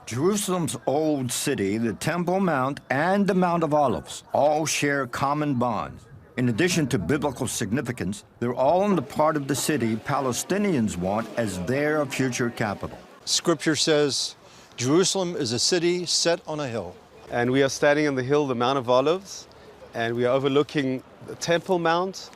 Jerusalem's old city, the Temple Mount, and the Mount of Olives all share common bonds. In addition to biblical significance, they're all in the part of the city Palestinians want as their future capital. Scripture says Jerusalem is a city set on a hill. And we are standing on the hill, the Mount of Olives, and we are overlooking the Temple Mount.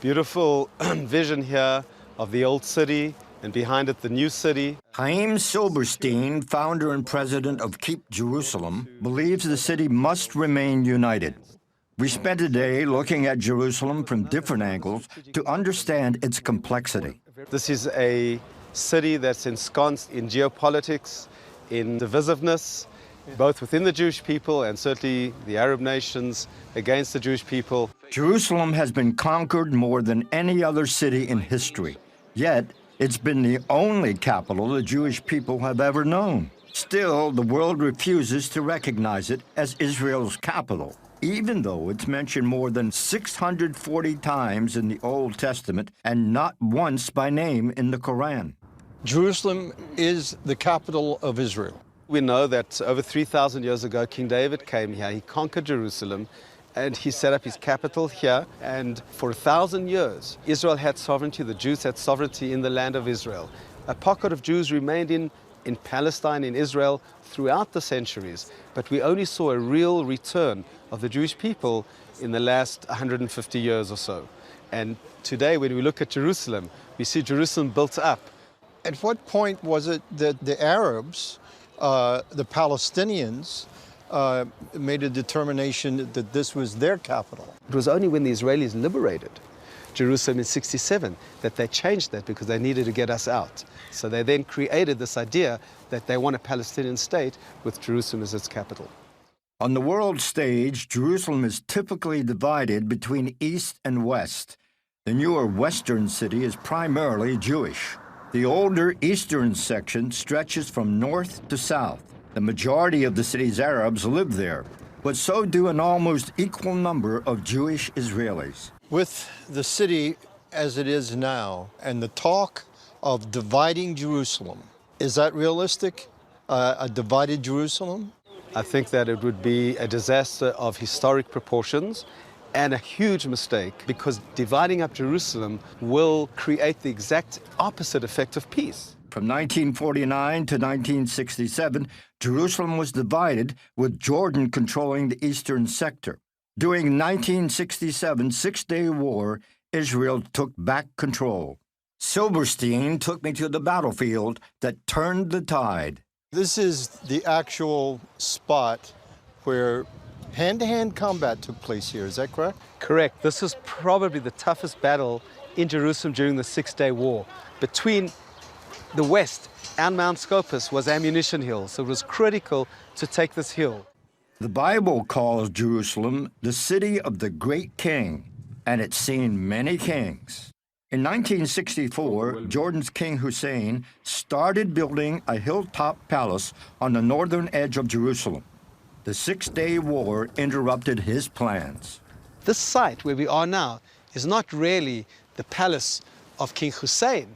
Beautiful vision here of the old city, and behind it, the new city. Chaim Silberstein, founder and president of Keep Jerusalem, believes the city must remain united. We spent a day looking at Jerusalem from different angles to understand its complexity. This is a city that's ensconced in geopolitics, in divisiveness, both within the Jewish people and certainly the Arab nations against the Jewish people. Jerusalem has been conquered more than any other city in history, yet it's been the only capital the Jewish people have ever known. Still, the world refuses to recognize it as Israel's capital, even though it's mentioned more than 640 times in the Old Testament and not once by name in the Quran. Jerusalem is the capital of Israel. We know that over 3,000 years ago, King David came here, he conquered Jerusalem, and he set up his capital here. And for 1,000 years, Israel had sovereignty, the Jews had sovereignty in the land of Israel. A pocket of Jews remained in Palestine, in Israel, throughout the centuries. But we only saw a real return of the Jewish people in the last 150 years or so. And today, when we look at Jerusalem, we see Jerusalem built up. At what point was it that the Arabs, the Palestinians, made a determination that this was their capital? It was only when the Israelis liberated Jerusalem in '67 that they changed that, because they needed to get us out. So they then created this idea that they want a Palestinian state with Jerusalem as its capital. On the world stage, Jerusalem is typically divided between East and West. The newer Western city is primarily Jewish. The older Eastern section stretches from north to south. The majority of the city's Arabs live there, but so do an almost equal number of Jewish Israelis. With the city as it is now and the talk of dividing Jerusalem, is that realistic, a divided Jerusalem? I think that it would be a disaster of historic proportions and a huge mistake, because dividing up Jerusalem will create the exact opposite effect of peace. From 1949 to 1967, Jerusalem was divided, with Jordan controlling the eastern sector. During 1967's Six-Day War, Israel took back control. Silberstein took me to the battlefield that turned the tide. This is the actual spot where hand-to-hand combat took place here, is that correct? Correct. This was probably the toughest battle in Jerusalem during the Six-Day War. Between the west and Mount Scopus was Ammunition Hill, so it was critical to take this hill. The Bible calls Jerusalem the city of the great king, and it's seen many kings. In 1964, Jordan's King Hussein started building a hilltop palace on the northern edge of Jerusalem. The Six-Day War interrupted his plans. This site where we are now is not really the palace of King Hussein,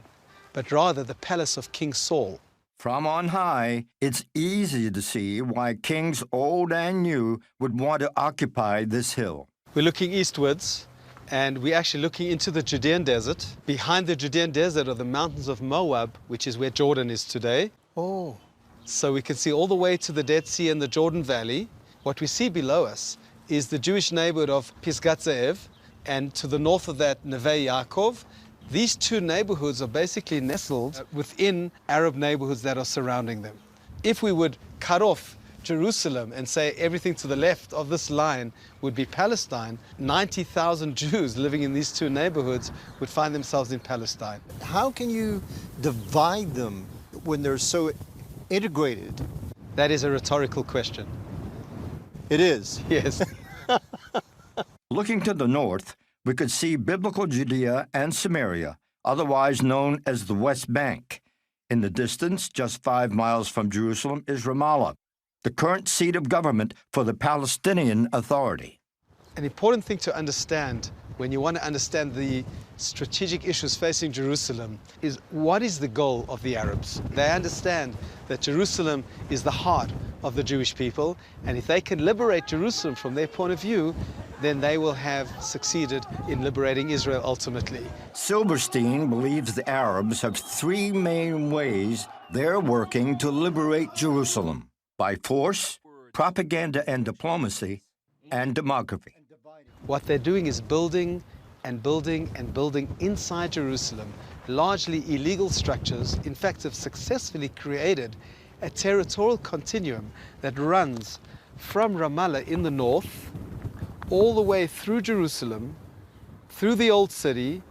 but rather the palace of King Saul. From on high, it's easy to see why kings old and new would want to occupy this hill. We're looking eastwards, and we're actually looking into the Judean desert. Behind the Judean desert are the mountains of Moab, which is where Jordan is today. Oh. So we can see all the way to the Dead Sea and the Jordan Valley. What we see below us is the Jewish neighborhood of Pisgat Ze'ev, and to the north of that, Neve Yaakov. These two neighborhoods are basically nestled within Arab neighborhoods that are surrounding them. If we would cut off Jerusalem and say everything to the left of this line would be Palestine, 90,000 Jews living in these two neighborhoods would find themselves in Palestine. How can you divide them when they're so integrated? That is a rhetorical question. It is. Yes. Looking to the north, we could see biblical Judea and Samaria, otherwise known as the West Bank. In the distance, just 5 miles from Jerusalem, is Ramallah, the current seat of government for the Palestinian Authority. An important thing to understand when you want to understand the strategic issues facing Jerusalem, is what is the goal of the Arabs? They understand that Jerusalem is the heart of the Jewish people, and if they can liberate Jerusalem from their point of view, then they will have succeeded in liberating Israel ultimately. Silverstein believes the Arabs have three main ways they're working to liberate Jerusalem: by force, propaganda and diplomacy, and demography. What they're doing is building and building and building inside Jerusalem, largely illegal structures. In fact, have successfully created a territorial continuum that runs from Ramallah in the north, all the way through Jerusalem, through the Old City,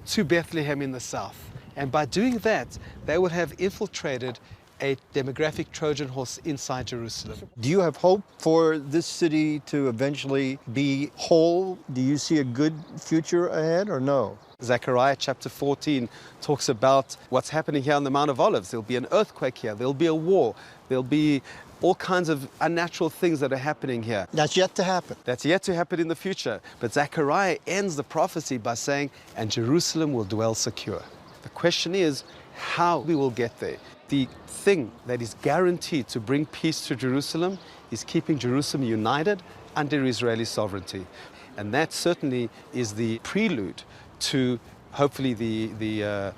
to Bethlehem in the south. And by doing that, they will have infiltrated a demographic Trojan horse inside Jerusalem. Do you have hope for this city to eventually be whole? Do you see a good future ahead or no? Zechariah chapter 14 talks about what's happening here on the Mount of Olives. There'll be an earthquake here, there'll be a war, there'll be all kinds of unnatural things that are happening here. That's yet to happen. That's yet to happen in the future. But Zechariah ends the prophecy by saying, and Jerusalem will dwell secure. The question is how we will get there. The thing that is guaranteed to bring peace to Jerusalem is keeping Jerusalem united under Israeli sovereignty. And that certainly is the prelude to hopefully the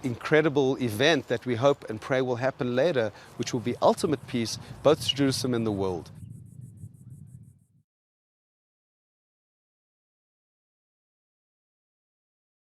incredible event that we hope and pray will happen later, which will be ultimate peace both to Jerusalem and the world.